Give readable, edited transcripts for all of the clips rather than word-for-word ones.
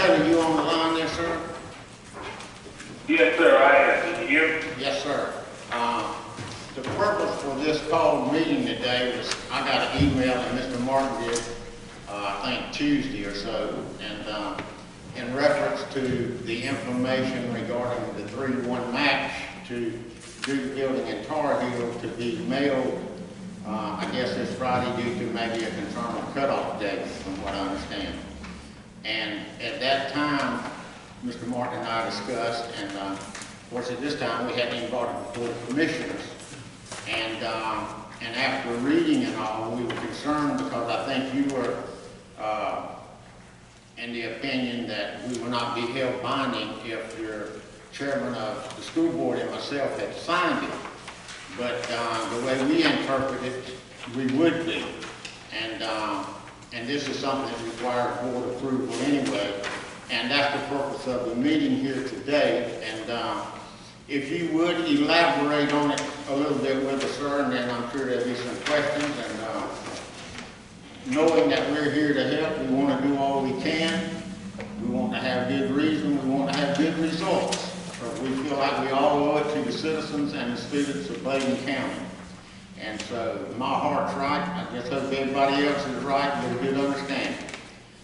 Tony, you on the line there, sir? Yes, sir, I am. Can you hear me? Yes, sir. The purpose for this call meeting today was, I got an email that Mr. Martin did, I think Tuesday or so, and in reference to the information regarding the 3-1 match to Duke Building in Tar Heel to be mailed, I guess this Friday due to maybe a concern of cutoff date, from what I understand. And at that time, Mr. Martin and I discussed, and of course at this time we hadn't even brought it before the commissioners. And after reading it all, we were concerned because I think you were in the opinion that we would not be held binding if your chairman of the school board and myself had signed it. But the way we interpret it, we would be. And this is something that requires board approval anyway. And that's the purpose of the meeting here today. And if you would elaborate on it a little bit with us, sir, and then I'm sure there'll be some questions. And knowing that we're here to help, we want to do all we can. We want to have good reason. We want to have good results. But we feel like we all owe it to the citizens and the students of Bladen County. And so my heart's right. I just hope everybody else is right with a good understanding.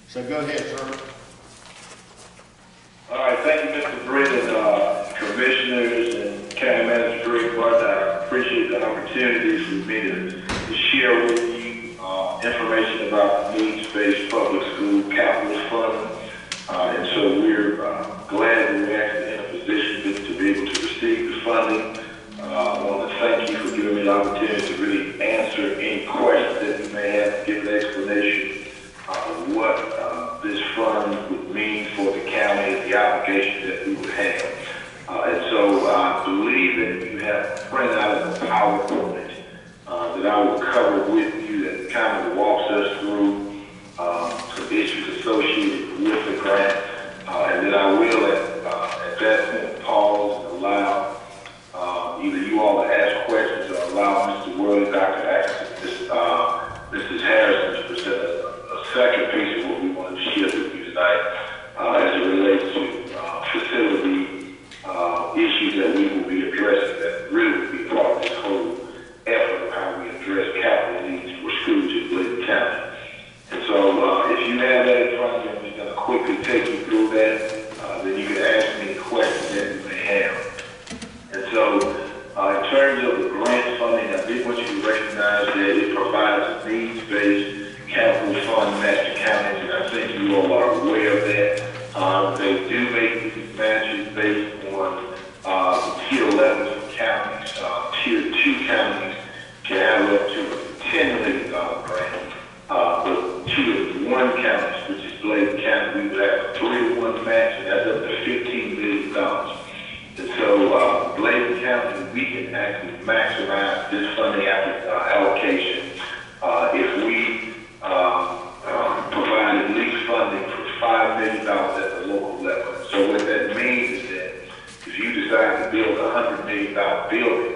So go ahead, sir. All right, thank you, Mr. Britton, commissioners and county manager Greg Bart. I appreciate the opportunity for me to share with you information about the needs-based public school capital fund. And so we're glad that we're actually in a position to be able to receive the funding. I want to thank you for giving me the opportunity to really answer any questions that you may have, give an explanation of what this fund would mean for the county and the application that we would have. And so I believe that you have printed out a PowerPoint that I will cover with you that kind of walks us through some issues associated with the grant. And then I will at that point pause and allow either you all to ask questions or allow Mr. Worley, Dr. Atkinson, Mrs. Harrison to present a second piece of what we want to share with you tonight as it relates to facility issues that we will be addressing that really will be part of this whole effort of how we address capital needs for schools in Bladen County. And so if you have that in front of you, I'm just going to quickly take you through that. Then you can ask me any questions that you may have. And so in terms of the grant funding, I did want you to recognize that it provides a needs-based capital fund match to counties, and I think you all are aware of that. They do make these matches based on tier 11 counties. Tier 2 counties can have up to a $10 million grant. But tier 1 counties, which is Bladen County, we would have a 3-to-1 match, and that's up to $15 million. And so Bladen County, we can actually maximize this funding allocation if we provide at least funding for $5 million at the local level. So what that means is that if you decide to build a $100 million building,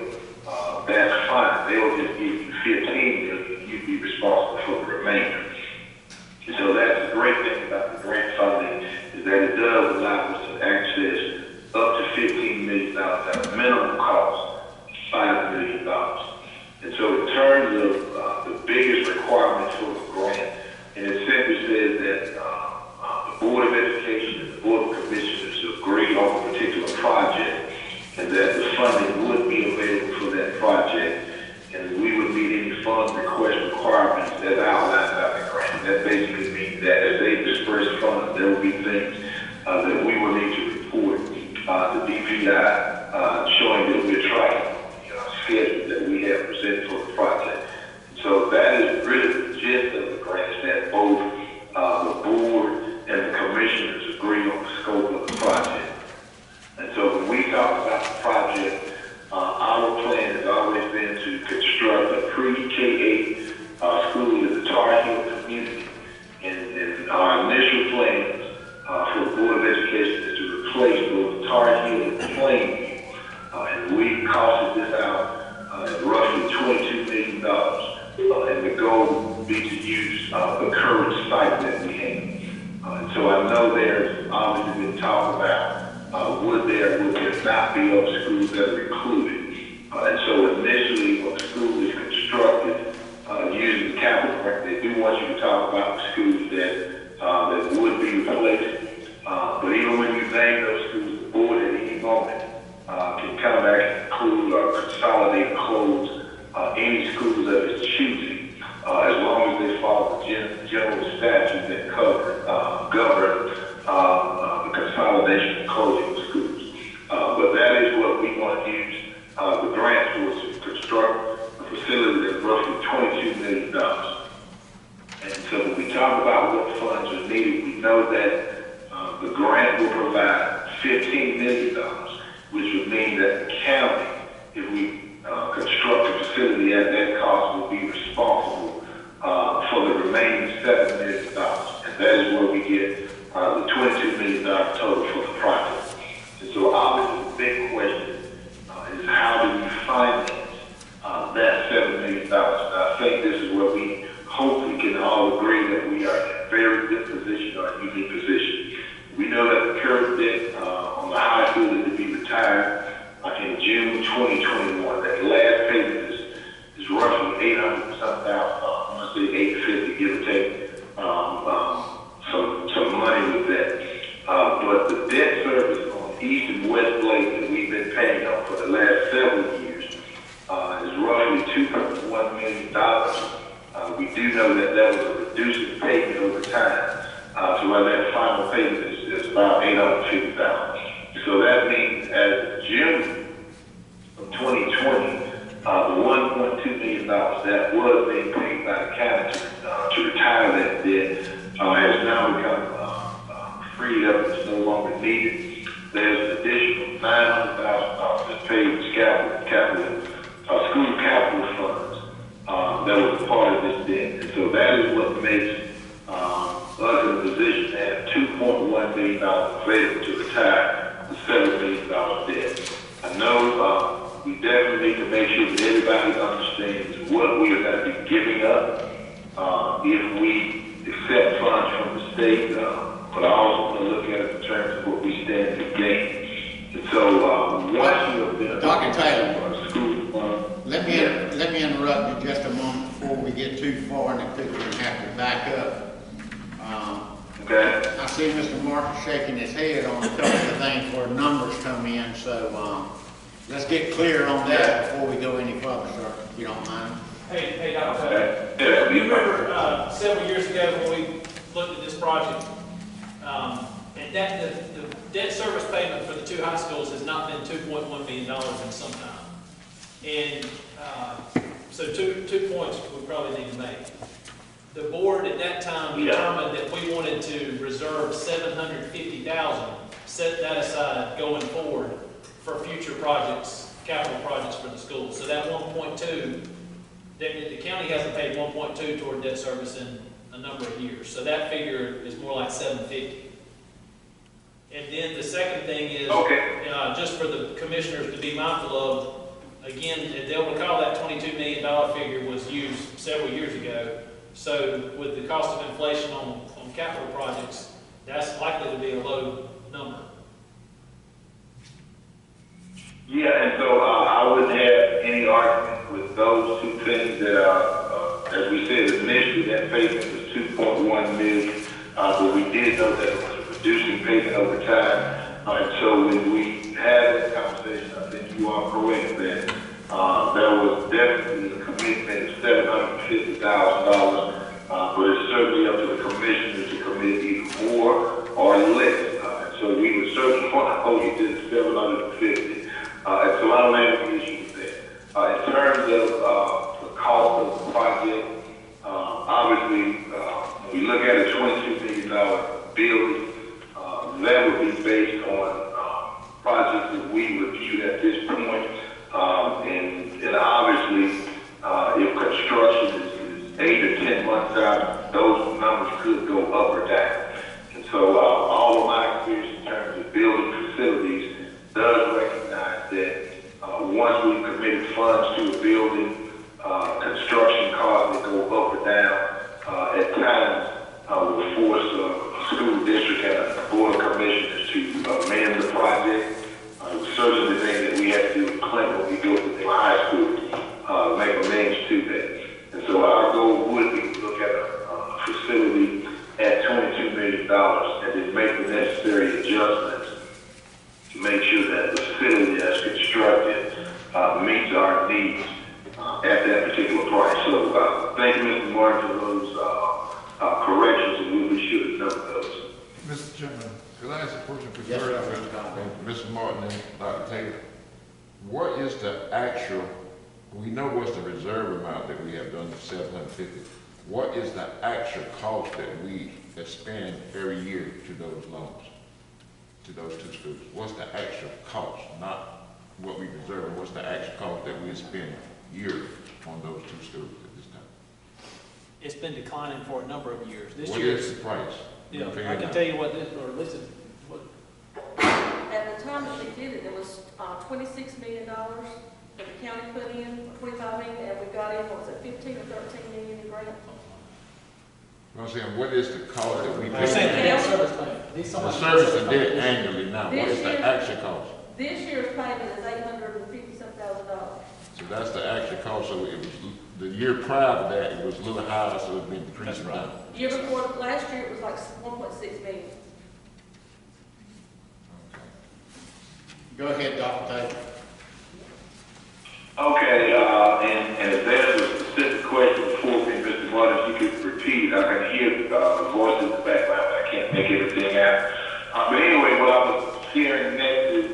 that's fine. They'll just give you $15 million. You'd be responsible for the remainder. And so that's the great thing about the grant funding is that it does allow us to access up to $15 million at a minimum cost, $5 million. And so in terms of the biggest requirements for the grant, and it simply says that the Board of Education and the Board of Commissioners agree on a particular project and that the funding would be available for that project, and we would meet any fund request requirements that outlined by the grant. That basically means that as they disperse funds, there will be things that we will need to report the DPI showing that we're tracking schedule that we have presented for the project. So that is really the gist of the grant, is that both the board and the commissioners agree on the scope of the project. And so when we talk about the project, our plan has always been to construct a pre-K-8 school in the Tar Heel community. And our initial plans for the Board of Education is to replace both Tar Heel and Plainview. And we costed this out at roughly $22 million. And the goal would be to use the current site that we have. And so I know there's obviously been talk about would there not be other schools that are included. And so initially when the school is constructed using the capital grant, they do want you to talk about the schools that would be replaced. But even when you name those schools, the board at any moment can come back and include or consolidate and close any schools that it's choosing, as long as they follow the general statutes that govern the consolidation and closing of schools. But that is what we want to use the grant for, to construct a facility that's roughly $22 million. And so when we talk about what funds are needed, we know that the grant will provide $15 million, which would mean that the county, if we construct a facility at that cost, will be responsible for the remaining $7 million. And that is where we get the $22 million total for the project. And so obviously the big question is how do we finance that $7 million? And I think this is where we hopefully can all agree that we are in a very good position or a unique position. We know that the current debt on the high school is to be retired in June 2021. That last payment is roughly $800,000. I want to say $850, give or take some money with that. But the debt service on East and West Bladen that we've been paying on for the last several years is roughly $2.1 million. We do know that that was a reducing payment over time. So while that final payment is about $850,000. So that means as of June of 2020, the $1.2 million that was being paid by the county to retire that debt has now become freed up. It's no longer needed. There's an additional $900,000 that's paid in school capital funds that was a part of this debt. And so that is what makes us in a position to have $2.1 million available to retire the $7 million debt. I know we definitely need to make sure that everybody understands what we are going to be giving up if we accept funds from the state, but I also want to look at it in terms of what we stand to gain. And so once you have been Dr. Taylor, school, let me interrupt you just a moment before we get too far in the picture and have to back up. okay. I see Mr. Martin shaking his head on a couple of things where numbers come in, so let's get clear on that before we go any further, sir, if you don't mind. Hey, Dr. Taylor. You remember several years ago when we looked at this project, and that the debt service payment for the two high schools has not been $2.1 million in some time. And so two points we probably need to make. The board at that time determined that we wanted to reserve $750,000, set that aside going forward for future projects, capital projects for the school. So that 1.2, the county hasn't paid 1.2 toward debt service in a number of years. So that figure is more like 750. And then the second thing is, just for the commissioners to be mindful of, again, they'll recall that $22 million figure was used several years ago. So with the cost of inflation on capital projects, that's likely to be a low number. Yeah, and so I wouldn't have any argument with those two things that as we said initially, that payment was $2.1 million, but we did know that it was a reducing payment over time. And so when we had that conversation, I think you are correct that there was definitely a commitment of $750,000, but it's certainly up to the commissioners to commit either more or less. And so we would certainly want to hold you to the $750,000. And so I don't have any issue with that. In terms of the cost of the project, obviously, when we look at a $22 million building, that would be based on projects that we reviewed at this point. And obviously, if construction is 8 to 10 months out, those numbers could go up or down. And so all of my experience in terms of building facilities does recognize that once we've committed funds to a building, construction costs that go up or down at times will force a school Martin, Dr. Taylor, what is the actual, we know what's the reserve amount that we have done, the 750. What is the actual cost that we expend every year to those loans, to those two schools? What's the actual cost, not what we reserve, what's the actual cost that we spend yearly on those two schools at this time? It's been declining for a number of years. This What year, is the price? yeah, I can tell you what this, or listen, what, At the time that we did it, it was $26 million that the county put in, 25 million, and we got in, what was it, 15 or 13 million in grant? I'm saying, what is the cost that we you're saying the pay? debt service payment. These The somebody- service of debt annually now, what is the actual cost? This year's payment is $850,000. So that's the actual cost, so it was, the year prior to that, it was a little higher, so it's been decreasing That's down. right. Year before, last year, it was like 1.6 million. Go ahead, Dr. Taylor. Okay, and if there's a specific question before me, Mr. Martin, if you could repeat, I can hear the voice in the background, but I can't make everything out. But anyway, what I was hearing next is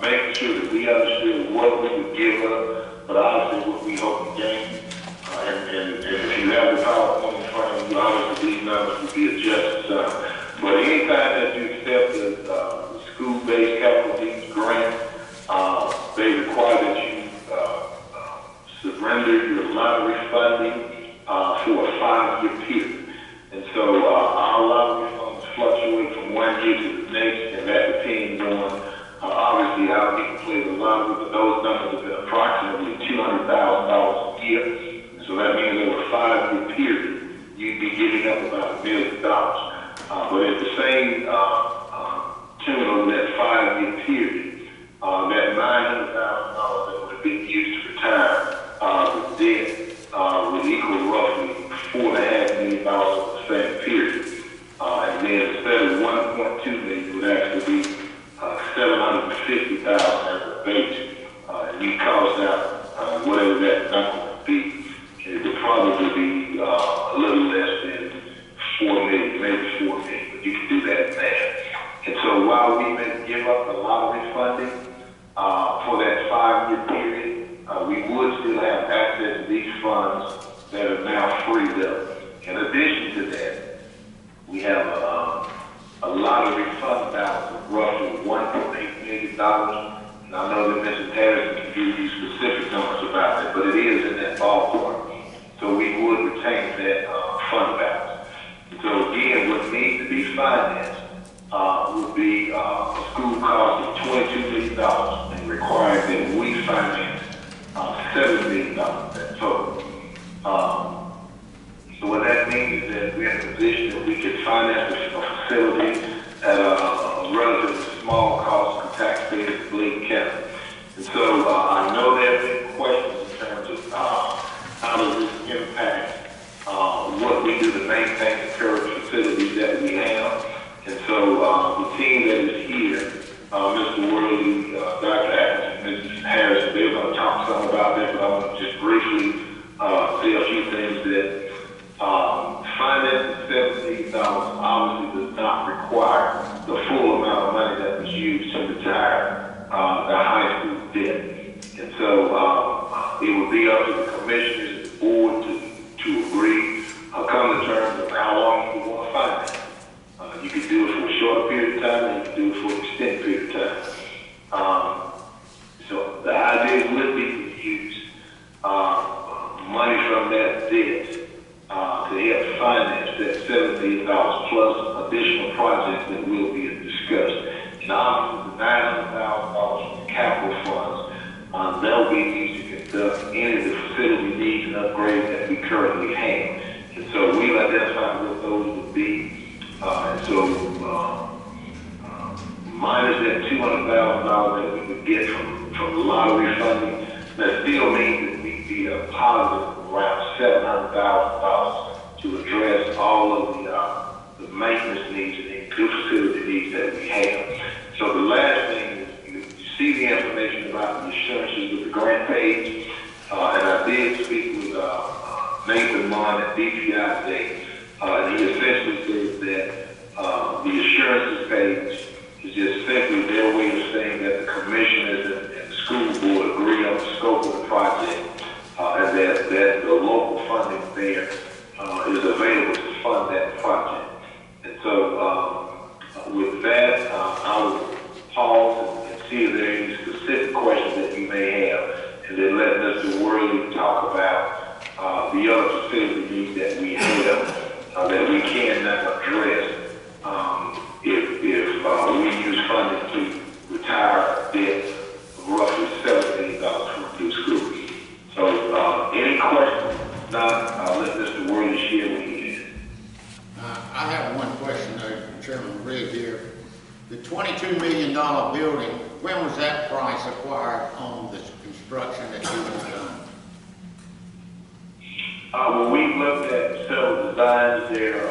making sure that we understood what we would give up, but obviously what we hope to gain. And if you have the PowerPoint in front of you, obviously these numbers will be adjusted some. But anytime that you accept the school-based capital needs grant, they require that you surrender your lottery funding for a 5-year period. And so our lottery funds fluctuate from one year to the next, and that depends on, obviously, how people play the lottery, but those numbers have been approximately $200,000 a year. And so that means over a 5-year period, you'd be giving up about $1 million. But at the same tune over that 5-year period, that $900,000 that would have been used to retire the debt would equal roughly $4.5 million over the same period. And then instead of $1.2 million, it would actually be $750,000 as a base. And you cost out whatever that number would be. It would probably be a little less than $4 million, maybe $4 million, but you can do that math. And so while we may give up the lottery funding for that 5-year period, we would still have access to these funds that are now freed up. In addition to that, we have a lottery fund balance of roughly $1.8 million. And I know that Mrs. Harrison can give you specific numbers about that, but it is in that ballpark. So we would retain that fund balance. And so again, what needs to be financed would be a school cost of $22 million and require that we finance $7 million that total. So what that means is that we're in a position that we can finance a facility at a relatively small cost to taxpayers in Bladen County. And so I know there have been questions in terms of how does this impact what we do to maintain the current facilities that we have. And so the team that is here, Mr. Worley, Dr. Atkins, Mrs. Harris, they're going to talk some about that, but I want to just briefly say a few things that financing $17 obviously does not require the full amount of money that was used to retire the high school debt. And so it would be up to the commissioners and the board to agree, come to terms of how long you want to finance. You can do it for a short period of time, and you can do it for an extended period of time. So the idea would be to use money from that debt to help finance that $7 million plus additional projects that will be discussed. And obviously the $900,000 from the capital funds, that will be used to conduct any of the facility needs and upgrades that we currently have. And so we've identified what those would be. And so minus that $200,000 that we would get from the lottery funding, that still means that we'd be a positive around $700,000 to address all of the maintenance needs and the facility needs that we have. So the last thing is you see the information about the assurances with the grant page, and I did speak with Nathan Munn at DPI today, and he essentially says that the assurances page is just simply their way of saying that the commissioners and the school board agree on the scope of the project, and that the local funding there is available to fund that project. And so with that, I will pause and see if there are any specific questions that you may have, and then let Mr. Worley talk about the other facility needs that we have that we cannot address if we use funding to retire debt of roughly $7 million from the school. So any questions? Not, I'll let Mr. Worley share with you. I have one question, Chairman Rigg here. The $22 million building, when was that price acquired on the construction that you have done? When we looked at several designs there,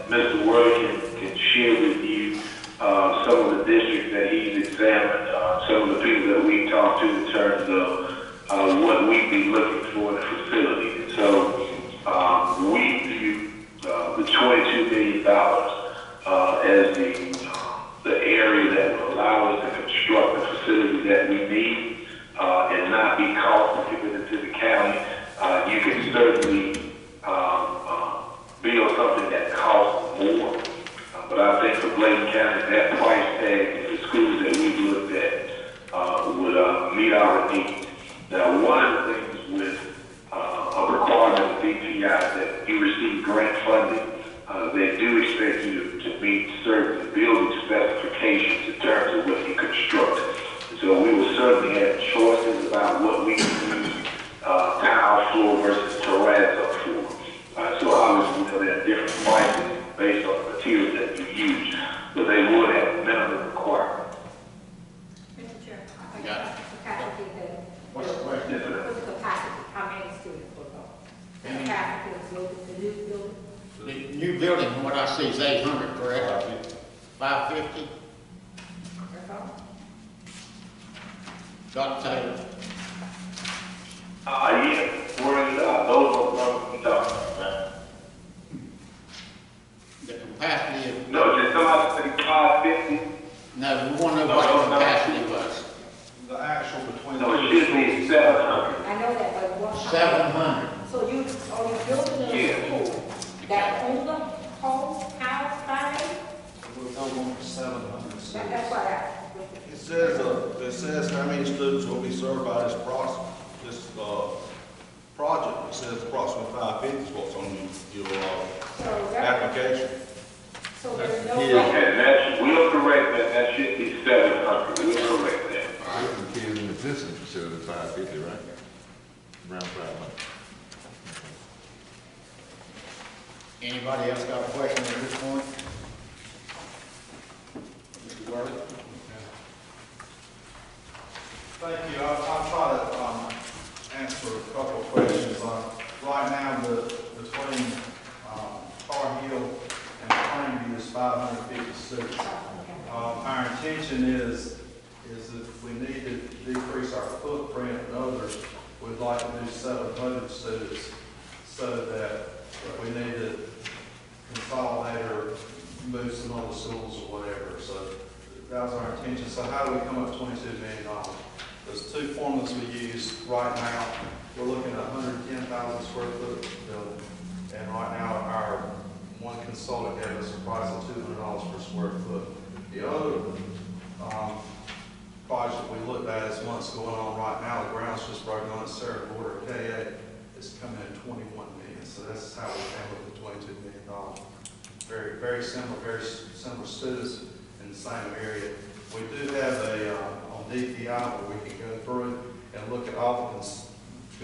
Mr. Worley can share with you some of the districts that he's examined, some of the people that we talked to in terms of what we'd be looking for in the facility. And so we view the $22 million as the area that will allow us to construct the facility that we need and not be cost prohibitive to the county. You can certainly build something that costs more, but I think for Bladen County, that price tag in the schools that we've looked at would meet our needs. Now, one of the things with a requirement of DPI that you receive grant funding, they do expect you to meet certain building specifications in terms of what you construct. So we will certainly have choices about what we can use tile floor versus terrazzo floor. So obviously there are different prices based on the material that you use, but they would have minimum requirements. Mr. Chair, Yeah. capacity What's the question? what's the capacity? How many students will go? The How many? capacity of the new building? The new building, what I see is 800, correct? 550? That's all? Dr. Taylor? Yeah, those are the numbers we talking about. The capacity of, No, did somebody say 550? no, we want to know what the capacity was. The actual between. No, it should be 700. I know that, but what? 700. So are you building a Yeah. school that on the whole house side? We'll go on for 700. That's what I. It says how many students will be served by this project. It says approximately 550 is what's on your So that, application. so there's no. Okay, we'll correct that. That should be 700. We'll correct that. All the kids in the existing facility, 550, right? Around 500. Anybody else got a question at this point? Mr. Worley? Thank you. I'll try to answer a couple of questions. Right now, between Tar Heel and Plainview is 550 students. Our intention is if we need to decrease our footprint and others, we'd like to do 700 students so that if we need to consolidate or move some other schools or whatever. So that was our intention. So how do we come up with $22 million? There's two formulas we use right now. We're looking at 110,000 square foot building. And right now our one consultant gave us a price of $200 per square foot. The other project we looked at is what's going on right now. The ground's just broken on at Sarah Border KA. It's coming in at $21 million. So that's how we came up with $22 million. Very similar students in the same area. We do have on DPI where we can go through and look at all the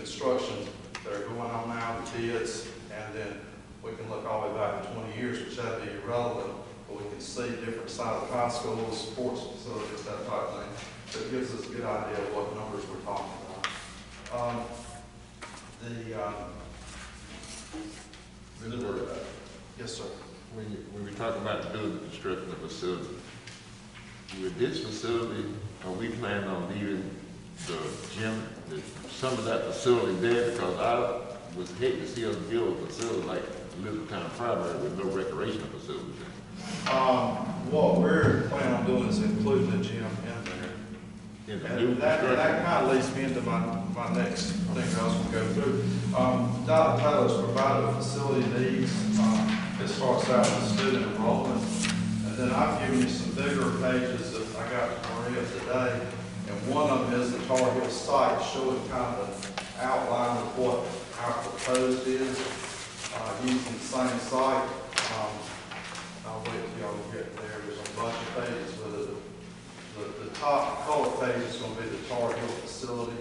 construction that are going on now, the bids, and then we can look all the way back to 20 years, which that'd be irrelevant, but we can see different size of high schools, sports facilities, that type of thing. So it gives us a good idea of what numbers we're talking about. Yes, sir. When we talk about the building construction of facility, with this facility, are we planning on leaving the gym, some of that facility there? Because I was hate to see us build a facility like Elizabethtown Primary with no recreational facilities. What we're planning on doing is including the gym in there. In the new And that construction. kind of leads me into my next thing I was gonna go through. Dr. Taylor's provided a facility needs, as far as that with student enrollment. And then I've given you some bigger pages that I got from Maria today. And one of them is the Tar Heel site, showing kind of an outline of what our proposed is, using the same site. I'll wait till y'all get there. There's a bunch of pages with it. The top color page is going to be the Tar Heel facility.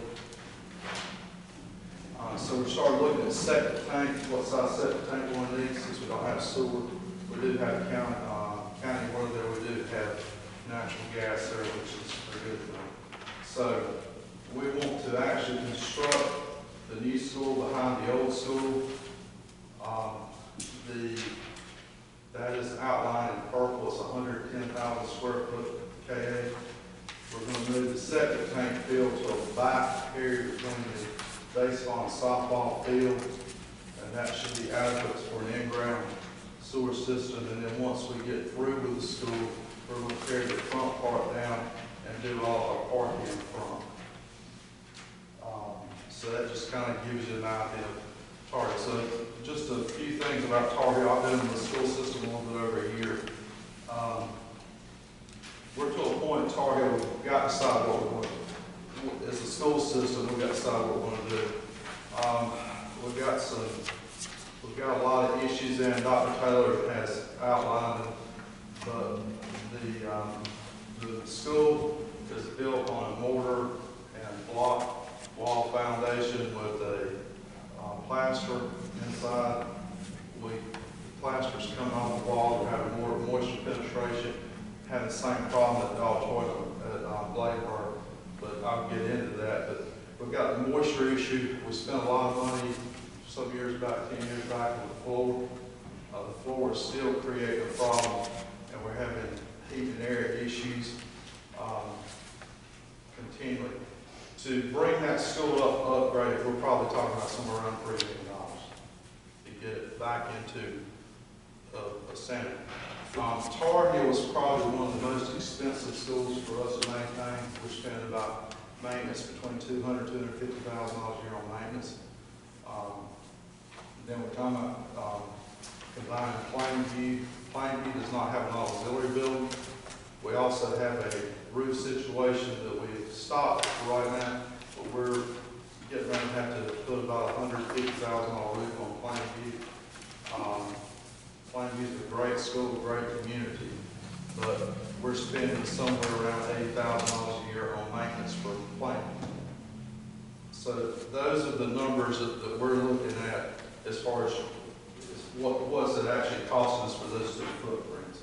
So we started looking at septic tank, what size septic tank we need, since we don't have sewer. We do have county water there, we do have natural gas there, which is a good thing. So we want to actually construct the new school behind the old school. That is outlined in purple, it's 110,000 square foot KA. We're going to move the septic tank field to a back area between the baseball and softball field, and that should be adequate for an in-ground sewer system. And then once we get through with the school, we're going to tear the front part down and do all our parking in front. So that just kind of gives you an idea of Tar Heel. So just a few things about Tar Heel. I've been in the school system a little bit over a year. We're to a point in Tar Heel, we've got to decide what we're going to do. As a school system, we've got to decide what we're going to do. We've got a lot of issues in. Dr. Taylor has outlined it, but the school is built on a mortar and block wall foundation with a plaster inside. The plaster's coming off the wall, we're having more moisture penetration. Had the same problem at the auditorium at Bladen County, but I'll get into that. But we've got the moisture issue. We spent a lot of money some years back, 10 years back, on the floor. The floor is still creating a problem, and we're having heat and air issues continually. To bring that school upgraded, we're probably talking about somewhere around $3 million to get it back into a standard. Tar Heel is probably one of the most expensive schools for us to maintain. We're spending about maintenance between $200,000 and $250,000 a year on maintenance. Then we're talking about combining Plainview. Plainview does not have an auxiliary building. We also have a roof situation that we've stopped right now, but we're getting ready to have to put about $150,000 roof on Plainview. Plainview is a great school, a great community, but we're spending somewhere around $80,000 a year on maintenance for Plainview. So those are the numbers that we're looking at as far as what's it actually costing us for those two footprints.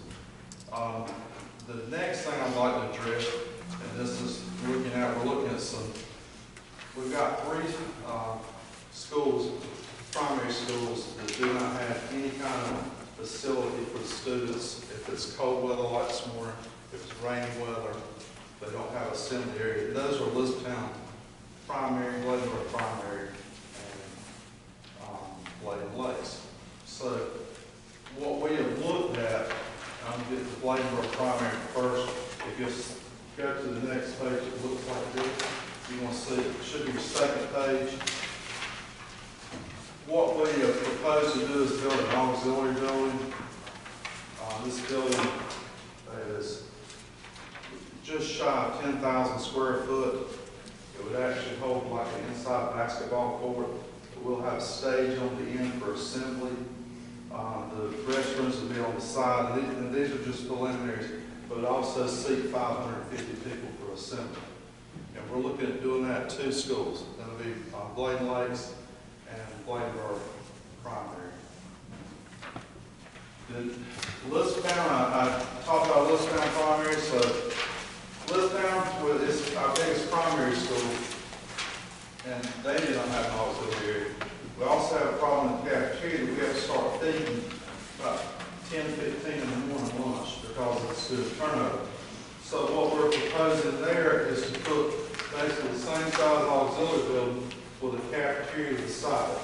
The next thing I'd like to address, and this is we're looking at we've got 3 schools, primary schools, that do not have any kind of facility for the students. If it's cold weather like this morning, if it's rainy weather, they don't have assembly area. Those are Elizabethtown Primary, Bladen Primary, and Bladen Lakes. So what we have looked at, I'm getting the Bladen Primary first. If you go to the next page, it looks like this. You want to see, it should be the second page. What we have proposed to do is build an auxiliary building. This building is just shy of 10,000 square foot. It would actually hold like an inside basketball court. We'll have a stage on the end for assembly. The restrooms will be on the side. And these are just preliminaries, but it also seat 550 people for assembly. And we're looking at doing that at 2 schools. That'll be Bladen Lakes and Bladen Primary. Elizabethtown, I talked about Elizabethtown Primary, so Elizabethtown is our biggest primary school, and they do not have an auxiliary area. We also have a problem with the cafeteria. We have to start feeding about 10:15 in the morning lunch because of the student turnover. So what we're proposing there is to put basically the same size auxiliary building with a cafeteria to the side.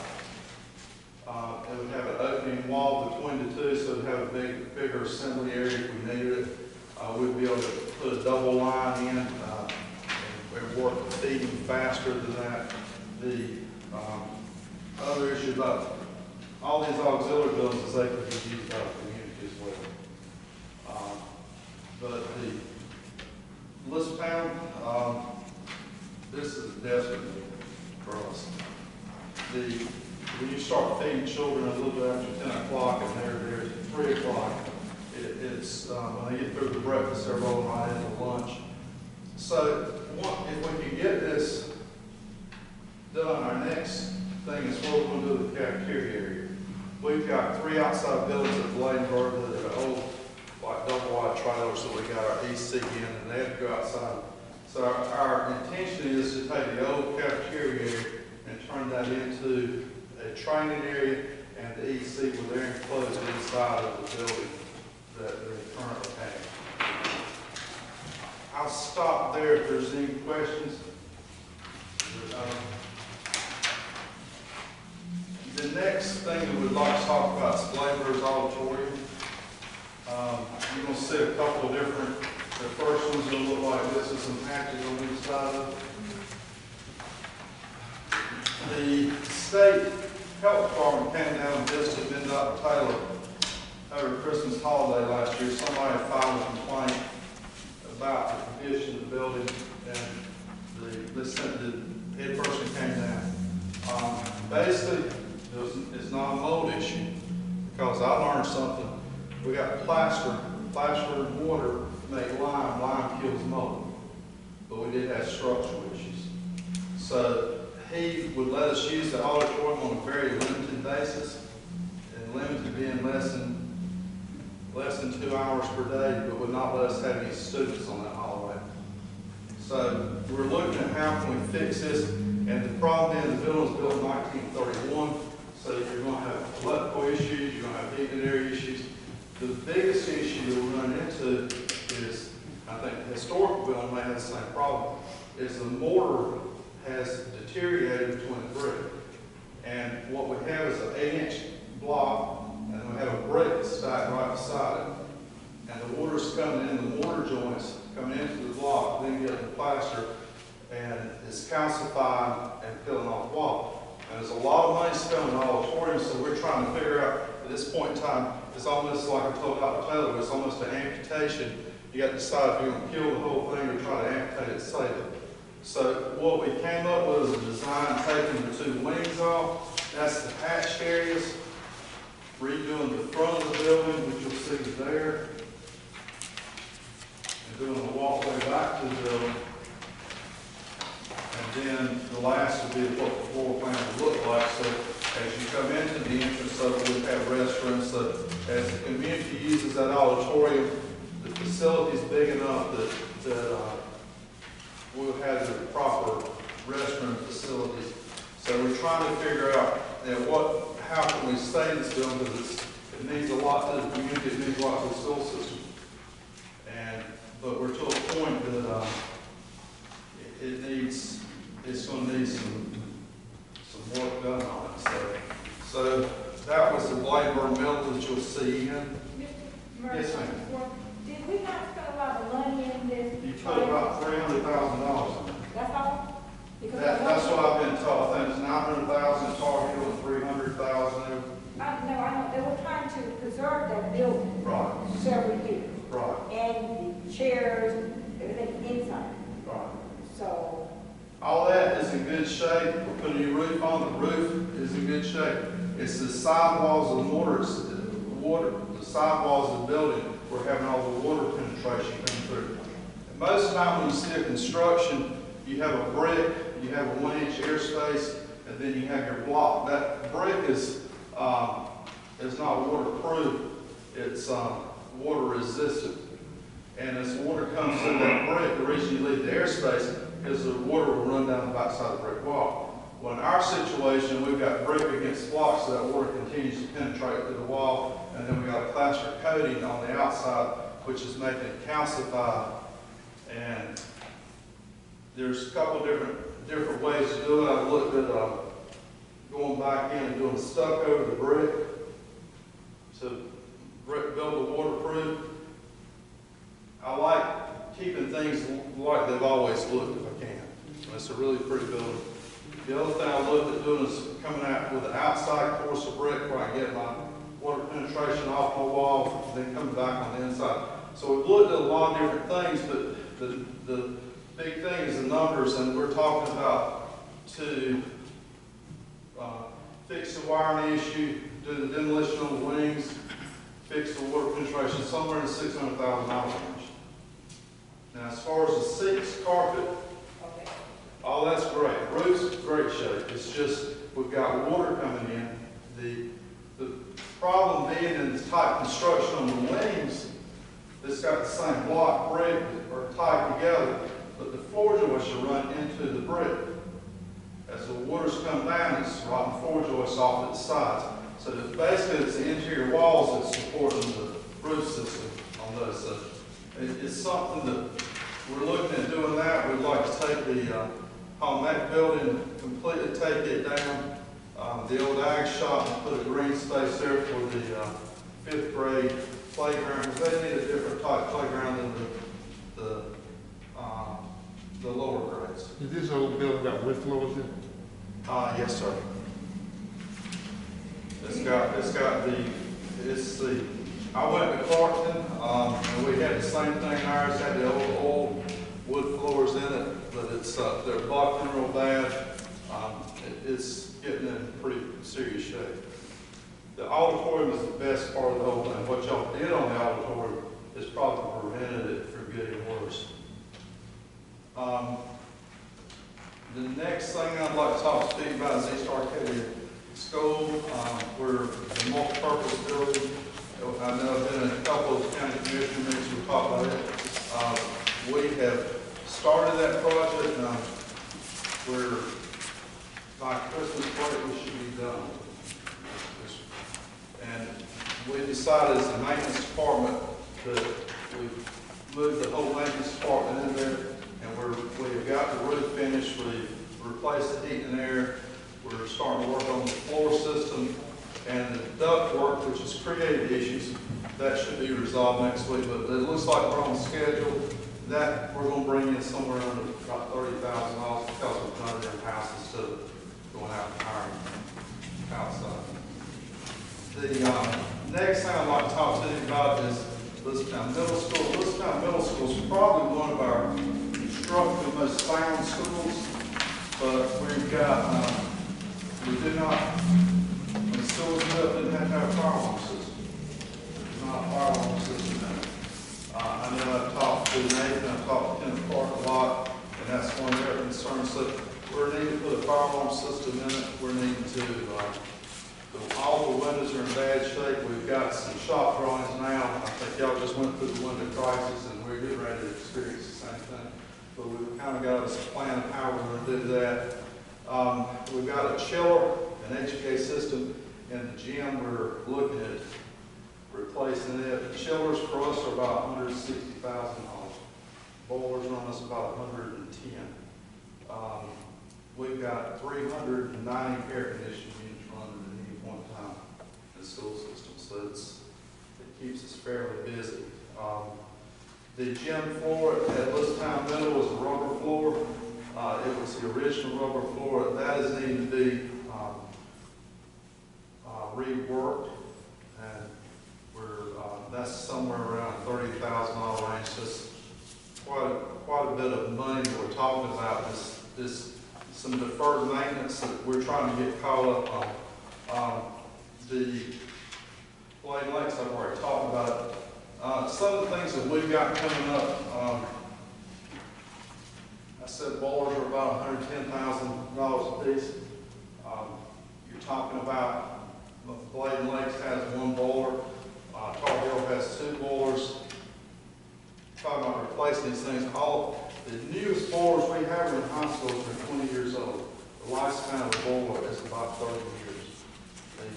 It would have an opening wall between the two, so it'd have a bigger assembly area if we needed it. We'd be able to put a double line in, and work the feeding faster than that. The other issue about all these auxiliary buildings is they could be used by the community as well. But the list pound, this is desperate for us. When you start feeding children a little bit after 10 o'clock and they're there at 3 o'clock, it's when they get through the breakfast, they're rolling right into lunch. So if we can get this done, our next thing is what we're going to do with the cafeteria area. We've got 3 outside buildings at Bladen County that are old, like double wide trailers that we got our EC in, and they have to go outside. So our intention is to take the old cafeteria area and turn that into a training area, and the EC where they're enclosed inside of the building that they currently have. I'll stop there if there's any questions. The next thing that we'd like to talk about is Bladen's Auditorium. You're going to see a couple of different, the first one's going to look like this with some patches on each side of it. The state health department came down and visited Dr. Taylor over Christmas holiday last year. Somebody filed a complaint about the condition of the building, and the head person came down. Basically, it's not a mold issue, because I learned something. We got plaster and water make lime kills mold, but we did have structural issues. So he would let us use the auditorium on a very limited basis, and limited being less than 2 hours per day, but would not let us have any students on that hallway. So we're looking at how can we fix this, and the problem is the building was built in 1931, so you're going to have electrical issues, you're going to have heating area issues. The biggest issue that we're running into is, I think the historical building may have the same problem, is the mortar has deteriorated between the brick. And what we have is an 8-inch block, and we have a brick that's stacked right beside it. And the water's coming in, the mortar joints coming into the block, then getting the plaster, and it's calcifying and peeling off the wall. And there's a lot of money spent on the auditorium, so we're trying to figure out, at this point in time, it's almost like I told Dr. Taylor, it's almost an amputation. You got to decide if you're going to kill the whole thing or try to amputate it safely. So what we came up with is a design taking the 2 wings off. That's the hatched areas. Redoing the front of the building, which you'll see there. And doing the walkway back to the building. And then the last will be what the floor plan will look like. So as you come into the entrance of it, we have restrooms. So as the community uses that auditorium, the facility is big enough that we'll have the proper restroom facilities. So we're trying to figure out how can we save this building, because it means a lot to the community, it means a lot to the school system. But we're to a point that it's going to need some work done on it. So that was the Bladenburg mill that you'll see in. Yes, ma'am. Did we not spend a lot of money in this? You put about $300,000 in it. That's all? That's what I've been told. I think it's $900,000 Tar Heel and $300,000. I know, they were trying to preserve that building. Right. Several years. Right. And the chairs, everything inside. Right. So. All that is in good shape. We're putting a new roof on. The roof is in good shape. It's the sidewalls of the mortar, the sidewalls of the building, we're having all the water penetration coming through. And most of the time when you see a construction, you have a brick, you have a 1-inch airspace, and then you have your block. That brick is not waterproof, it's water resistant. And as water comes through that brick, the reason you leave the airspace is the water will run down the backside of the brick wall. Well, in our situation, we've got brick against block, so that water continues to penetrate through the wall, and then we got a plaster coating on the outside, which is making it calcify. And there's a couple of different ways to do it. I've looked at going back in and doing stucco over the brick to build the waterproof. I like keeping things like they've always looked if I can. It's a really pretty building. The other thing I looked at doing is coming out with an outside course of brick where I can get my water penetration off my wall, and then coming back on the inside. So we've looked at a lot of different things, but the big thing is the numbers, and we're talking about to fix the wiring issue, do the demolition on the wings, fix the water penetration, somewhere in the $600,000 range. Now, as far as the seats, carpet, all that's great. Roof's great shape. It's just we've got water coming in. The problem being in this type construction on the wings, it's got the same block brick or tied together, but the floor joists are run into the brick. As the water's come down, it's rotting floor joists off at the sides. So basically, it's the interior walls that's supporting the roof system on those. So it's something that we're looking at doing that. We'd like to take the Home building, completely take it down. The old ag shop and put a green space there for the 5th grade playground. They need a different type playground than the lower grades. Is this old building got wood floors in it? Yes, sir. I went to Clarkton, and we had the same thing. Ours had the old wood floors in it, but they're buckling real bad. It's getting in pretty serious shape. The auditorium is the best part of the whole thing. What y'all did on the auditorium is probably prevented it from getting worse. The next thing I'd like to talk to you about is East Arcadia School. We're a multi-purpose building. I know I've been in a couple of county commission meetings we talked about it. We have started that project. We're by Christmas break we should be done. And we decided as a maintenance department that we've moved the whole maintenance department in there, and we've got the roof finished. We've replaced the heat and air. We're starting to work on the floor system and the duct work, which has created issues. That should be resolved next week, but it looks like we're on schedule. That we're going to bring in somewhere under about $30,000 because we've done it in-house instead of going out and hiring outside. The next thing I'd like to talk to you about is Bladen Middle School. Bladen Middle School is probably one of our structurally most sound schools, but we've got, we did not, when the school was built, didn't have to have a fire alarm system. There's not a fire alarm system in it. I know I've talked to Nathan, I've talked to Kenneth Clark a lot, and that's one of their concerns. So we're needing to put a fire alarm system in it. We're needing to, all the windows are in bad shape. We've got some shop drawings now. I think y'all just went through the window crisis, and we're getting ready to experience the same thing. But we've kind of got a plan of how we're going to do that. We've got a chiller, an HVAC system in the gym. We're looking at replacing it. The chillers for us are about $160,000. Boilers run us about $110,000. We've got 390 air conditioning units running at any point in time in the school system, so it keeps us fairly busy. The gym floor at Bladen Middle was a rubber floor. It was the original rubber floor. That is needing to be reworked, and that's somewhere around $30,000 range. Just quite a bit of money that we're talking about. This some deferred maintenance that we're trying to get caught up on. The Bladen Lakes, I've already talked about. Some of the things that we've got coming up, I said boilers are about $110,000 a piece. You're talking about Bladen Lakes has one boiler. Tar Hill has 2 boilers. Talking about replacing these things, all the newest boilers we have in high schools are 20 years old. The lifespan of a boiler is about 30 years.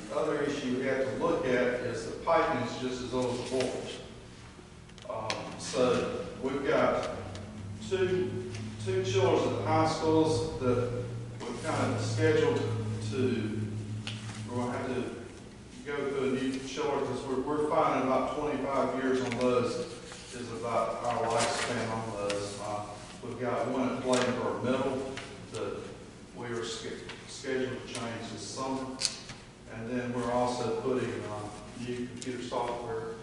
The other issue we have to look at is the piping is just as old as the boilers. So we've got two chillers at the high schools that we've kind of scheduled to we're gonna have to go through a new chiller, because we're finding about 25 years on those is about our lifespan on those. We've got one at Bladen County that we are scheduled to change this summer. And then we're also putting new computer software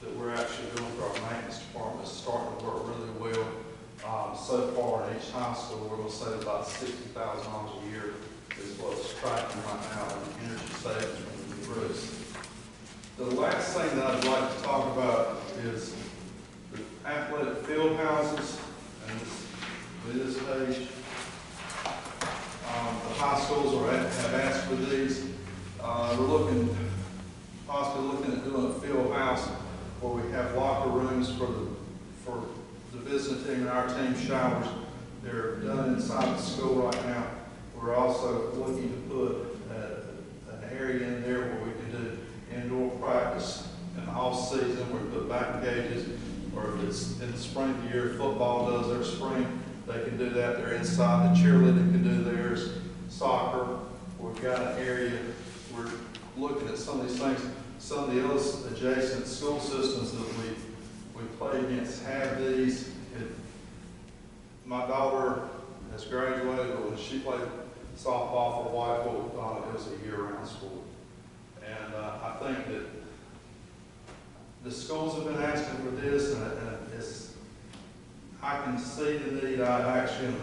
that we're actually doing for our maintenance department. It's starting to work really well. So far in each high school, we're going to save about $60,000 a year is what's tracking right now in energy savings from the roofs. The last thing that I'd like to talk about is the athletic field houses. And this page, the high schools have asked for these. We're possibly looking at doing a field house where we have locker rooms for the visiting team and our team showers. They're done inside the school right now. We're also looking to put an area in there where we can do indoor practice in the off season. We put back cages, or if it's in the spring of the year, football does their spring, they can do that. They're inside. The cheerleading can do theirs. Soccer, we've got an area. We're looking at some of these things. Some of the other adjacent school systems that we play against have these. My daughter has graduated, but when she played softball for Whiteville, we thought it was a year-round sport. And I think that the schools have been asking for this, and I can see the need. I actually am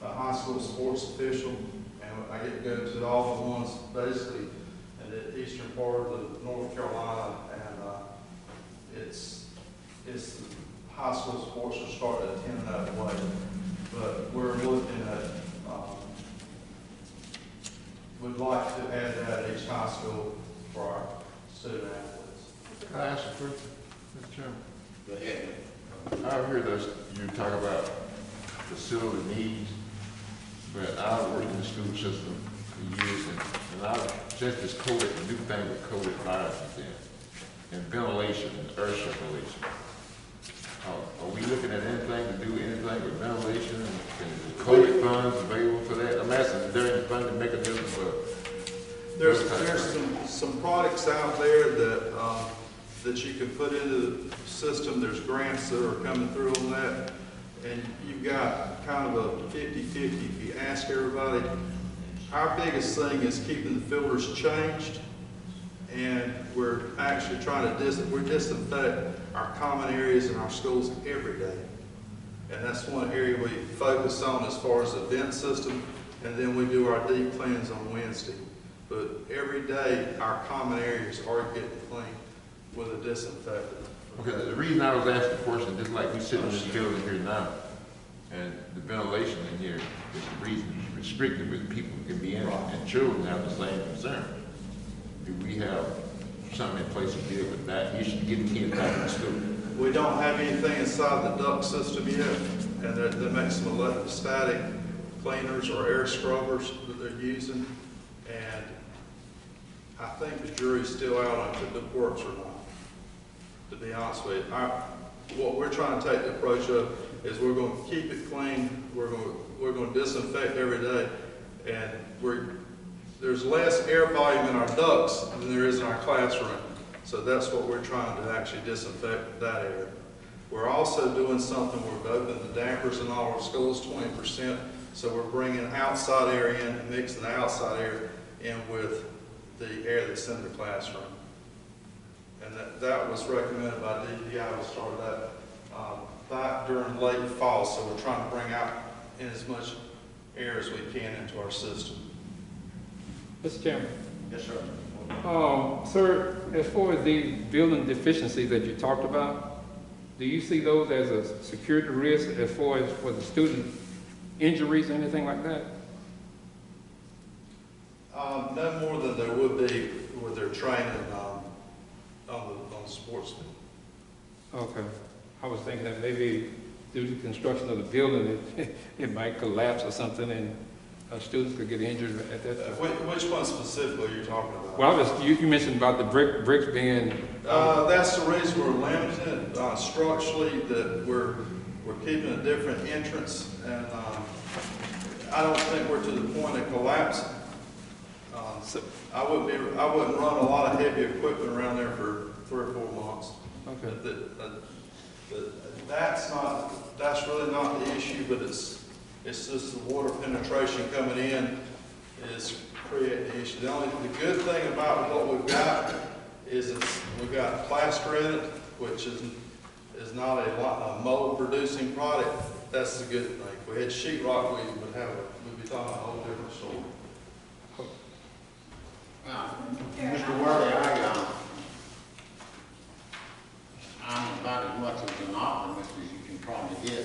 a high school sports official, and I get to go to all the ones basically in the eastern part of North Carolina, and it's high school sports are starting to attend that way. But we're looking at, we'd like to add that at each high school for our student athletes. Can I ask a question, Mr. Chairman? Go ahead. I hear this, you talk about facility needs, but I've worked in the school system for years, and I've since this COVID, the new thing with COVID viruses and ventilation and earth circulation. Are we looking at anything to do anything with ventilation and COVID funds available for that? I'm asking, is there any funding mechanism for? There's some products out there that you can put into the system. There's grants that are coming through on that. And you've got kind of a 50-50 if you ask everybody. Our biggest thing is keeping the filters changed. And we're actually trying to disinfect our common areas in our schools every day. And that's one area we focus on as far as the vent system. And then we do our deep cleans on Wednesday. But every day, our common areas are getting clean with a disinfectant. Okay, the reason I was asking the question, just like we sit in this building here now, and the ventilation in here is the reason it's restricted with people who can be in it, and children have the same concern. Do we have something in place to deal with that issue, getting kids back in school? We don't have anything inside the duct system yet, and that makes some electrostatic cleaners or air scrubbers that they're using. And I think the jury's still out on if it works or not, to be honest with you. What we're trying to take the approach of is we're going to keep it clean, we're going to disinfect every day, and there's less air volume in our ducts than there is in our classroom. So that's what we're trying to actually disinfect that area. We're also doing something, we've opened the dampers in all our schools 20%, so we're bringing outside air in and mixing the outside air in with the air that's in the classroom. And that was recommended by DPI. We started that back during late fall, so we're trying to bring out in as much air as we can into our system. Mr. Chairman. Yes, sir. Sir, as far as the building deficiencies that you talked about, do you see those as a security risk as far as for the student injuries or anything like that? No more than there would be with their training on the sports field. Okay. I was thinking that maybe due to the construction of the building, it might collapse or something, and students could get injured at that time. Which one specifically are you talking about? Well, you mentioned about the bricks being... That's the reason we're limited structurally, that we're keeping a different entrance, and I don't think we're to the point of collapsing. I wouldn't run a lot of heavy equipment around there for 3 or 4 months. Okay. That's really not the issue, but it's just the water penetration coming in is creating the issue. The good thing about what we've got is we've got plaster in it, which is not a mold producing product. That's the good thing. If we had sheetrock, we'd be talking a whole different story. Mr. Worley, I'm about as much of an optimist as you can probably get.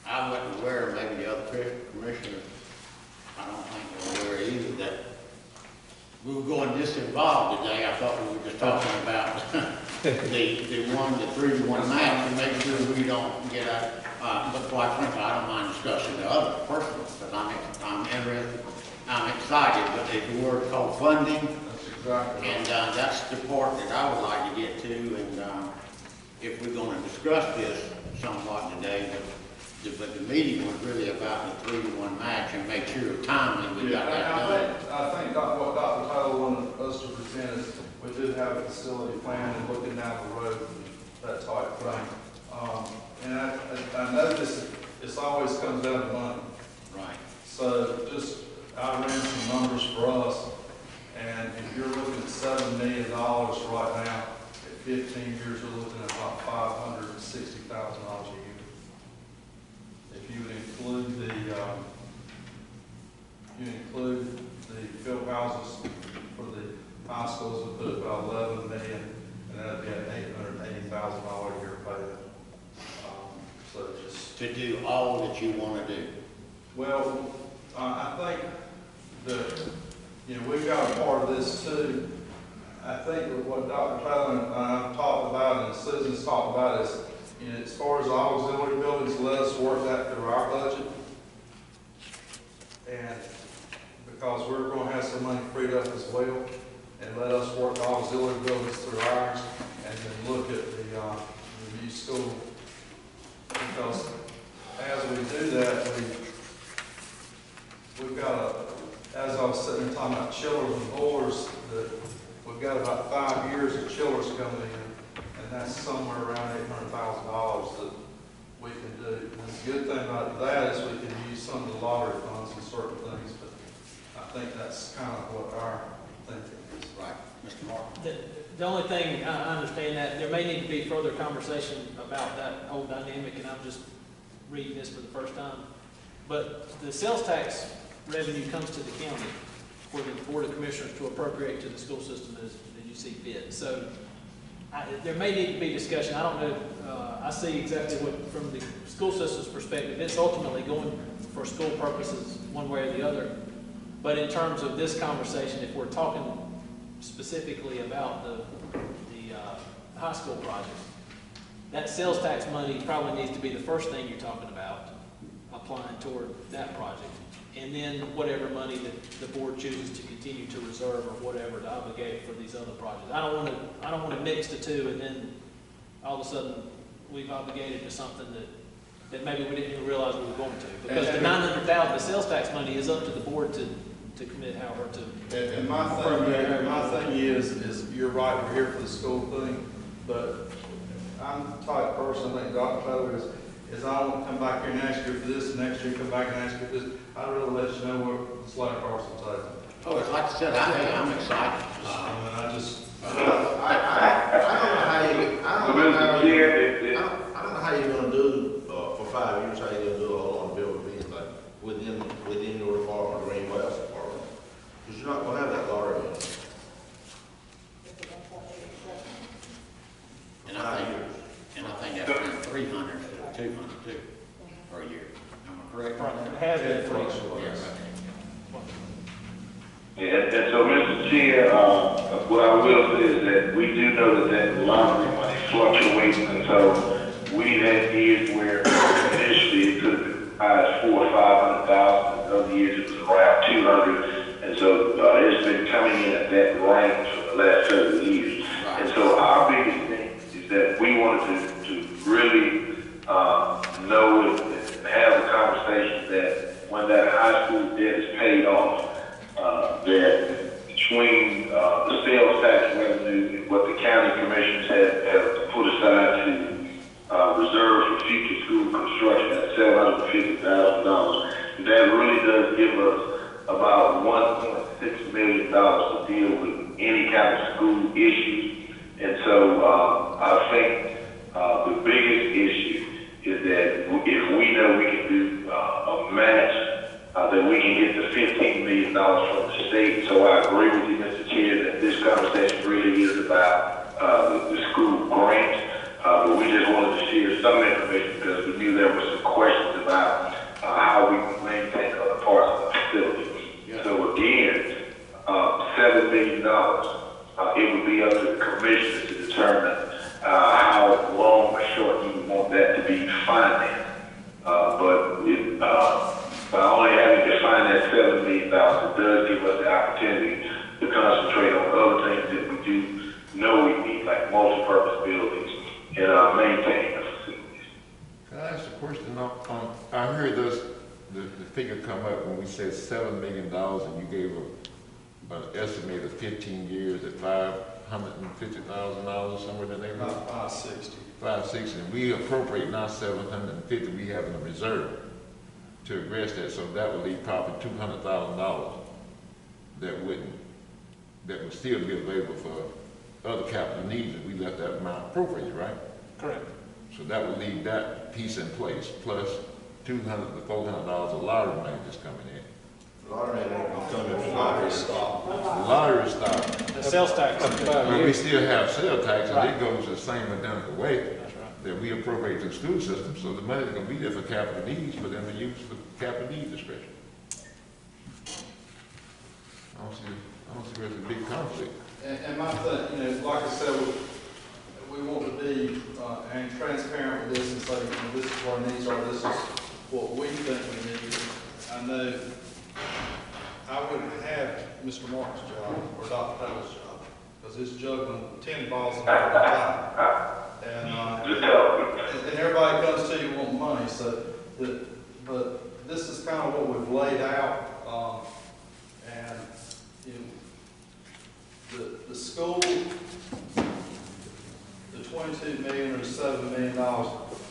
I wasn't aware, maybe the other commissioners, I don't think they were aware either, that we were going this involved today. I thought we were just talking about the 3-to-1 match and making sure we don't get out. But quite frankly, I don't mind discussing the other personally, because I'm interested, I'm excited, but the word called funding. That's exactly right. And that's the part that I would like to get to, and if we're going to discuss this somewhat today, but the meeting was really about the 3-to-1 match and make sure timely we got that done. I think what Dr. Tyler wanted us to present is we did have a facility plan and looking down the road and that type thing. And I know this always comes down to money. Right. So I ran some numbers for us, and if you're looking at $7 million right now, at 15 years, you're looking at about $560,000 a year. If you would include the field houses for the high schools, would put about $11 million, and that'd be at $880,000 a year payment. So just To do all that you want to do. well, I think that, we've got a part of this too. I think that what Dr. Tyler and I talked about and Susan's talked about is, as far as the auxiliary buildings, let us work that through our budget. And because we're going to have some money freed up as well, and let us work the auxiliary buildings through ours, and then look at the new school. Because as we do that, we've got as I was sitting there talking about chillers and boilers, that we've got about 5 years of chillers coming in, and that's somewhere around $800,000 that we can do. And the good thing about that is we can use some of the lottery funds for certain things, but I think that's kind of what our thinking is. Right. Mr. Martin? The only thing, I understand that, there may need to be further conversation about that whole dynamic, and I'm just reading this for the first time. But the sales tax revenue comes to the county for the Board of Commissioners to appropriate to the school system as you see fit. So there may need to be discussion. I don't know, I see exactly what, from the school system's perspective, it's ultimately going for school purposes one way or the other. But in terms of this conversation, if we're talking specifically about the high school project, that sales tax money probably needs to be the first thing you're talking about, applying toward that project. And then whatever money that the board chooses to continue to reserve or whatever to obligate for these other projects. I don't want to mix the two and then all of a sudden we've obligated to something that maybe we didn't even realize we were going to. Because the $900,000, the sales tax money is up to the board to commit how or to. And my thing is you're right, we're here for the school thing, but I'm the type of person, I think Dr. Tyler is I don't want to come back here and ask you for this, and next year come back and ask you for this. I'd rather let you know what it's like across the table. Oh, like I said, I'm excited. I don't know how you're gonna do, for 5 years, how you're gonna do all on building being like within your department, Green West department. Because you're not gonna have that lottery in it. And I think that's around 300 instead of 200 too, per year. Am I correct? It has been for us. Yes. And so, Mr. Chair, what I will say is that we do know that lottery money fluctuates, and so we've had years where initially it could have been as high as $400,000 or $500,000, and other years it was around 200, and so it's been coming in at that range for the last several years. And so our biggest thing is that we wanted to really know and have a conversation that when that high school debt is paid off, that between the sales tax revenue and what the county commissions have put aside to reserve for future school construction at $750,000, that really does give us about $1.6 million to deal with any kind of school issues. And so I think the biggest issue is that if we know we can do a match, then we can get the $15 million from the state. So I agree with you, Mr. Chair, that this conversation really is about the school grant. But we just wanted to share some information because we knew there were some questions about how we maintain other parts of the facility. Yeah. So again, $7 million, it would be up to the commissioner to determine how long or short you would want that to be financed. By only having to finance $7 million, it does give us the opportunity to concentrate on other things that we do know we need, like multi-purpose buildings and maintaining the facilities. Can I ask a question? I heard the figure come up when we said $7 million and you gave an estimate of 15 years at $550,000, somewhere in the neighborhood? About 560. 560, and we appropriate now 750, we have in a reserve to address that, so that would leave probably $200,000 that would still be available for other capital needs if we let that amount appropriate, right? Correct. So that would leave that piece in place, plus $200 to $400 of lottery money that's coming in. Lottery ain't gonna come in from lottery stop. The lottery stopped, The sales tax. but we still have sales tax, and Right. it goes the same identical way That's right. that we appropriate to the school system, so the money's gonna be there for capital needs, for them to use for capital needs discretion. I don't see there's a big conflict. And my thing, like I said, we want to be and transparent with this and say, this is what our needs are, this is what we think we need. I know I wouldn't have Mr. Martin's job or Dr. Taylor's job, because it's juggling 10 balls at the time. And everybody comes to you wanting money, but this is kind of what we've laid out, and the school, the $22 million or $7 million,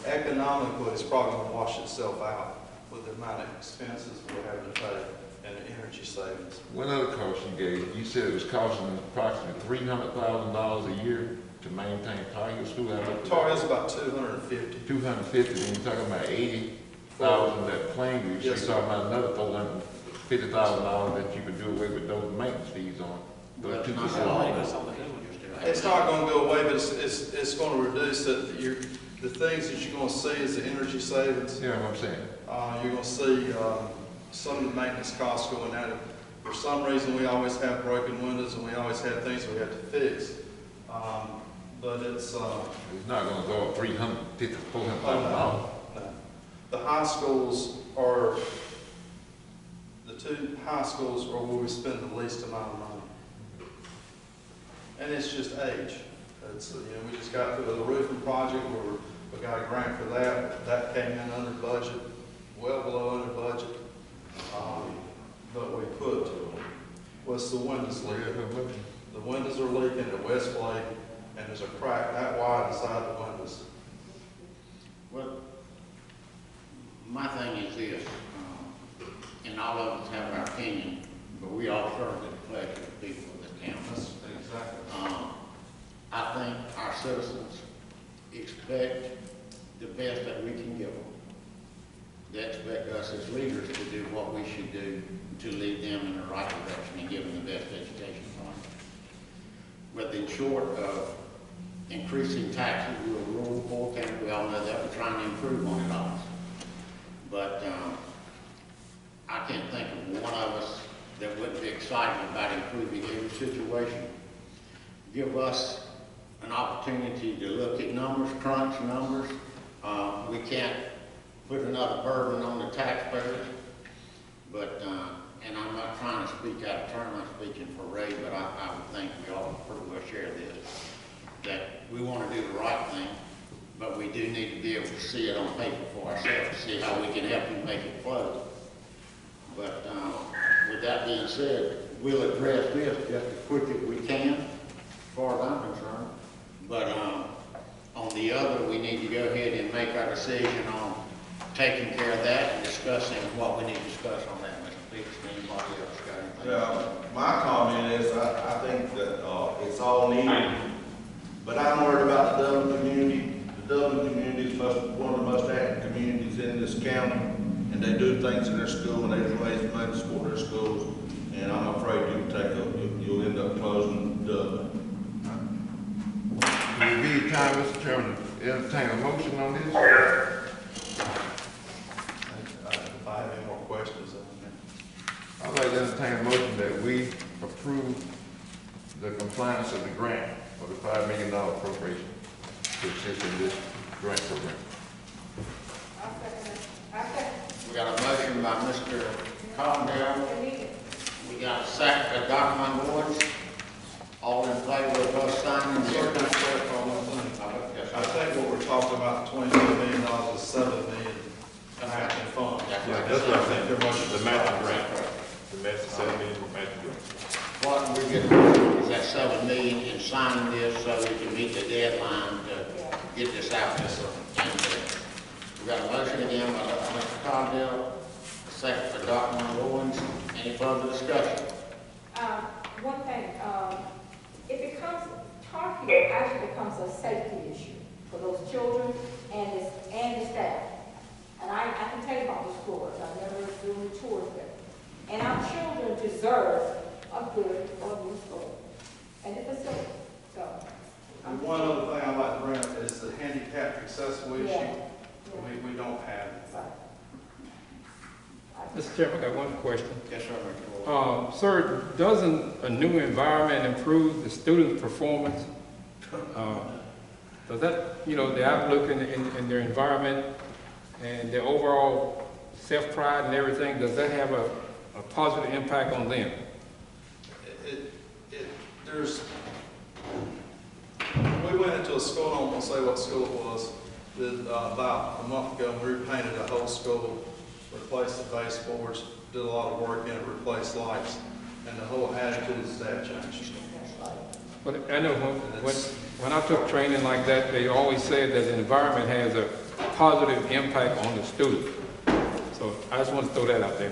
economically, it's probably going to wash itself out with the amount of expenses we're having to pay and the energy savings. One other cost you gave, you said it was costing approximately $300,000 a year to maintain Tar Heel School. Tar Heel's about 250. 250, then you're talking about 80,000 at Plainview, so Yes, you're talking about another $450,000 that you could do away with those maintenance fees on. Those two facilities. It's not going to go away, but it's going to reduce the things that you're going to see is the energy savings. You know what I'm saying? You're going to see some of the maintenance costs going out. For some reason, we always have broken windows and we always have things we have to fix. But it's not going to go up $350,000, $400,000. no. The high schools are, the two high schools are where we spend the least amount of money. And it's just age. It's, we just got through the roofing project where we got a grant for that. That came in under budget, well below under budget. But we put, what's the windows leaking? The windows are leaking at Westlake, and there's a crack that wide inside the windows. Well, my thing is this, and all of us have our opinion, but we all serve the pleasure of the people of this county. That's exactly. I think our citizens expect the best that we can give them. They expect us as leaders to do what we should do to lead them in the right direction and give them the best education for them. But in short of increasing taxes, we're a rural, poor county, we all know that, we're trying to improve on it all. But I can't think of one of us that wouldn't be excited about improving every situation. Give us an opportunity to look at numbers, crunch numbers. We can't put another burden on the taxpayers, but, and I'm not trying to speak out of turn, I'm speaking for Ray, but I would think we all pretty well share this, that we want to do the right thing, but we do need to be able to see it on paper for ourselves, to see how we can help you make it flow. But, with that being said, we'll address this just as quick as we can, as far as I'm concerned. But, on the other, we need to go ahead and make our decision on taking care of that and discussing what we need to discuss on that, Mr. Peterson. Anybody else got anything? Yeah, my comment is, I think that, it's all needed, but I'm worried about the Dublin community. The Dublin community is one of the most active communities in this county, and they do things in their school, and they raise money to support their schools, and I'm afraid you'll end up closing Dublin. Will it be time, Mr. Chairman, to entertain a motion on this? If I have any more questions, I'd like to entertain a motion that we approve the compliance of the grant for the $5 million appropriation to assist in this grant program. We got a motion by Mr. Cottontail. We got a second by Dr. Woods. All in favor of us signing this? I think what we're talking about, $22 million is $7 million matching funds. That's Yeah, right. that's what I think they're much. The matching grant. The matching $7 million matching grant. What we get is that $7 million in signing this so we can meet the deadline to get this out there. And, we got a motion again by Mr. Cottontail, a second for Dr. Owens. Any further discussion? One thing, Tar Heel actually becomes a safety issue for those children and the staff. And I can tell you about the schools, I've never doing tours there. And our children deserve a good school and the facility, so. And one other thing I'd like to bring up is the handicap accessible issue. Yeah. We don't have it. Mr. Chairman, I got one question. Yes, sir, Mr. Ward. Sir, doesn't a new environment improve the student performance? Does that, the outlook in their environment and their overall self-pride and everything, does that have a positive impact on them? We went into a school, I won't say what school it was, about a month ago, and we repainted the whole school, replaced the baseboards, did a lot of work in it, replaced lights, and the whole attitude of staff changed. But I know when I took training like that, they always said that the environment has a positive impact on the student. So I just want to throw that out there.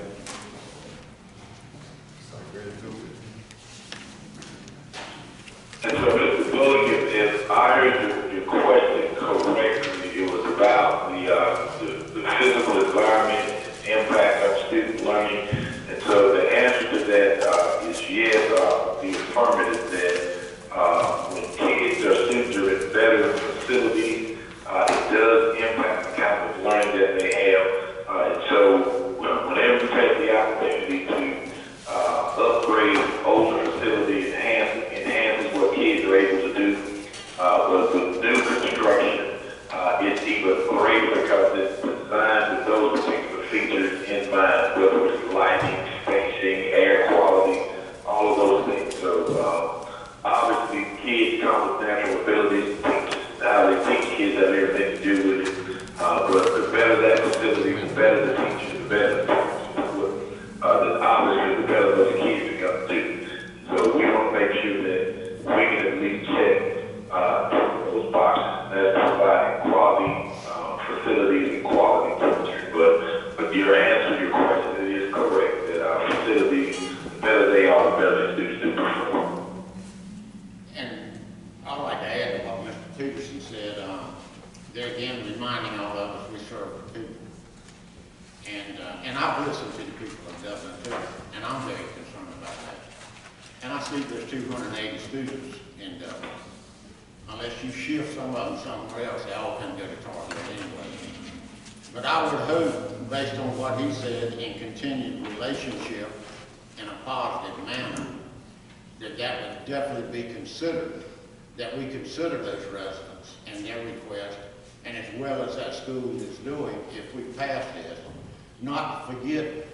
And so, Mr. Bullock, if I heard your question correctly, it was about the physical environment impact on student learning. And so the answer to that is yes, the affirmative that when kids or students are in better facilities, it does impact the kind of learning that they have. And so whenever we take the opportunity to upgrade older facilities, enhances what kids are able to do, with new construction, it's even greater because it's designed with those particular features in mind, whether it's lighting, spacing, air quality, all of those things. So obviously kids come with natural abilities, how they teach kids have everything to do with it. But the better that facility, the better the teachers, the better the teachers, then obviously the better those kids become too. So we want to make sure that we can at least check those boxes. That's providing quality facilities and quality teachers. But your answer to your question is correct, that our facilities, the better they are, the better the students do perform. And I'd like to add to what Mr. Peterson said. There again, reminding all of us we serve the people. And I've listened to the people of Dublin too, and I'm very concerned about that. And I see there's 280 students in Dublin. Unless you shift some of them somewhere else, they all come to the target anyway. But I would hope, based on what he said, in continued relationship in a positive manner, that would definitely be considered, that we consider those residents and their request, and as well as that school is doing, if we pass this, not to forget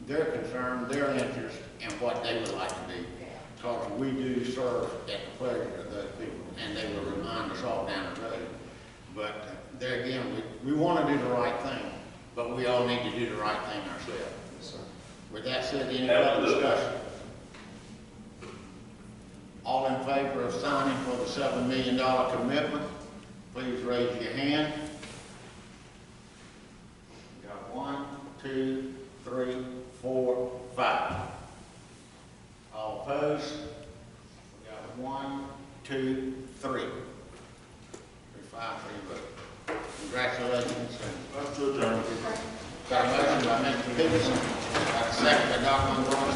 their concern, their interest, and what they would like to be. Because we do serve at the pleasure of those people, and they will remind us all down the road. But there again, we want to do the right thing, but we all need to do the right thing ourselves. Yes, sir. With that said, any further discussion? All in favor of signing for the $7 million commitment, please raise your hand. We got 1, 2, 3, 4, 5. All opposed? We got 1, 2, 3. 5, 3 vote. Congratulations. That's to adjourn. Got a motion by Mr. Higginson, got a second by Dr. Monroe.